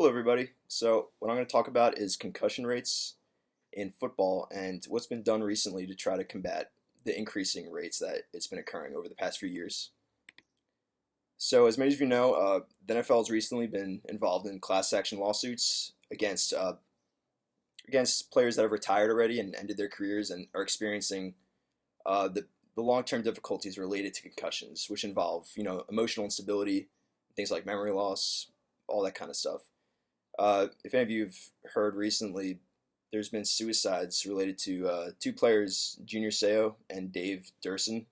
Hello, everybody. So, what I'm going to talk about is concussion rates in football and what's been done recently to try to combat the increasing rates that it's been occurring over the past few years. So, as many of you know, the NFL has recently been involved in class action lawsuits against players that have retired already and ended their careers and are experiencing the long-term difficulties related to concussions, which involve emotional instability, things like memory loss, all that kind of stuff. If any of you have heard recently, there's been suicides related to two players, Junior Seau and Dave Durson,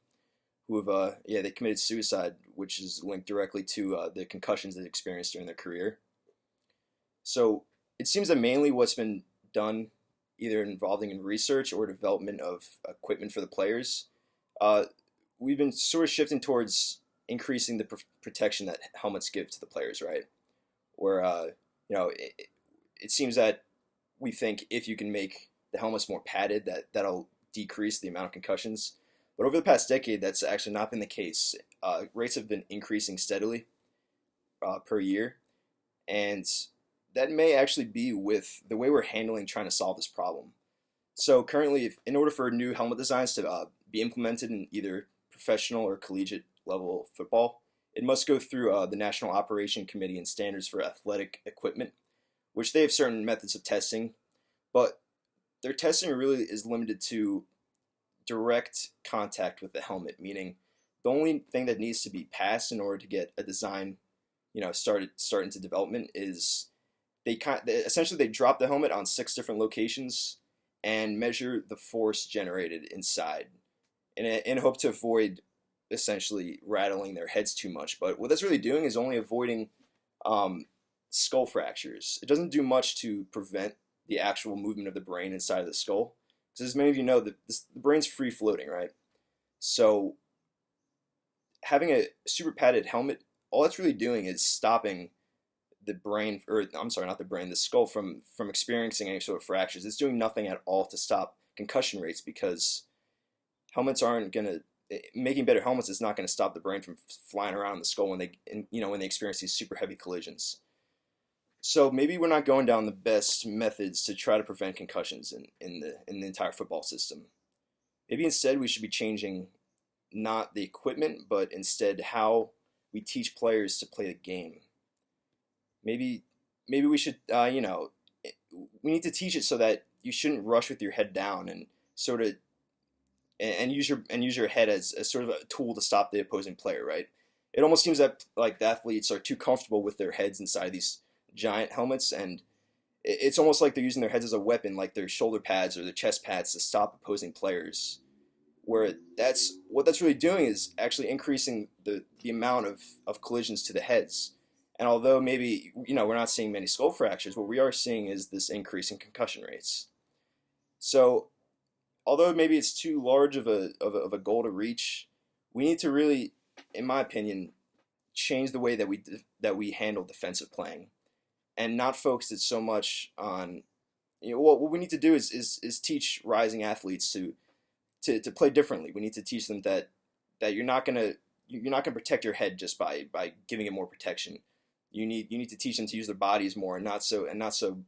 who have they committed suicide, which is linked directly to the concussions they experienced during their career. So it seems that mainly what's been done, either involving in research or development of equipment for the players, we've been sort of shifting towards increasing the protection that helmets give to the players, right? Where it seems that we think if you can make the helmets more padded, that'll decrease the amount of concussions. But over the past decade, that's actually not been the case. Rates have been increasing steadily per year, and that may actually be with the way we're handling trying to solve this problem. So currently, in order for new helmet designs to be implemented in either professional or collegiate level football, it must go through the National Operation Committee and Standards for Athletic Equipment, which they have certain methods of testing, but their testing really is limited to direct contact with the helmet, meaning the only thing that needs to be passed in order to get a design, start into development is essentially they drop the helmet on 6 different locations and measure the force generated inside, in hope to avoid essentially rattling their heads too much. But what that's really doing is only avoiding skull fractures. It doesn't do much to prevent the actual movement of the brain inside of the skull. Because as many of you know, the brain's free floating, right? So having a super padded helmet, all it's really doing is stopping the brain, or I'm sorry, not the brain, the skull from experiencing any sort of fractures. It's doing nothing at all to stop concussion rates, because helmets aren't going to, making better helmets is not going to stop the brain from flying around the skull when they experience these super heavy collisions. So maybe we're not going down the best methods to try to prevent concussions in the entire football system. Maybe instead we should be changing not the equipment, but instead how we teach players to play the game. Maybe we should we need to teach it so that you shouldn't rush with your head down and sort of and use your head as sort of a tool to stop the opposing player, right? It almost seems that like the athletes are too comfortable with their heads inside these giant helmets, and it's almost like they're using their heads as a weapon, like their shoulder pads or their chest pads, to stop opposing players. Where what that's really doing is actually increasing the amount of collisions to the heads. And although maybe we're not seeing many skull fractures, what we are seeing is this increase in concussion rates. So although maybe it's too large of a goal to reach, we need to really, in my opinion, change the way that we handle defensive playing, and not focus it so much on what we need to do is teach rising athletes to play differently. We need to teach them that you're not gonna protect your head just by giving it more protection. You need to teach them to use their bodies more, and not so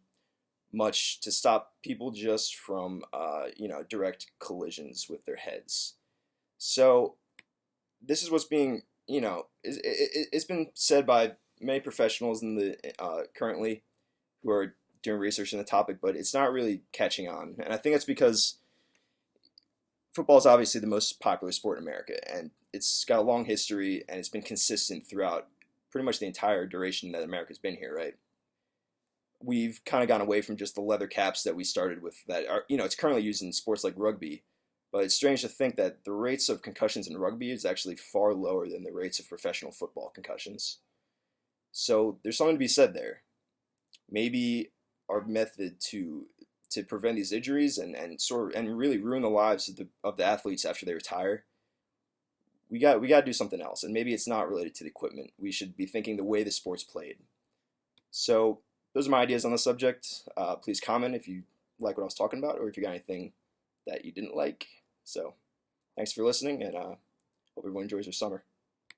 much to stop people just from direct collisions with their heads. So this is what's being it's been said by many professionals in the currently who are doing research on the topic, but it's not really catching on. And I think it's because football is obviously the most popular sport in America, and it's got a long history, and it's been consistent throughout pretty much the entire duration that America's been here, right? We've kind of gone away from just the leather caps that we started with that are, it's currently used in sports like rugby. But it's strange to think that the rates of concussions in rugby is actually far lower than the rates of professional football concussions. So there's something to be said there. Maybe our method to prevent these injuries and really ruin the lives of the athletes after they retire, we got to do something else. And maybe it's not related to the equipment. We should be thinking the way the sport's played. So those are my ideas on the subject. Please comment if you like what I was talking about, or if you got anything that you didn't like. So thanks for listening, and hope everyone enjoys their summer.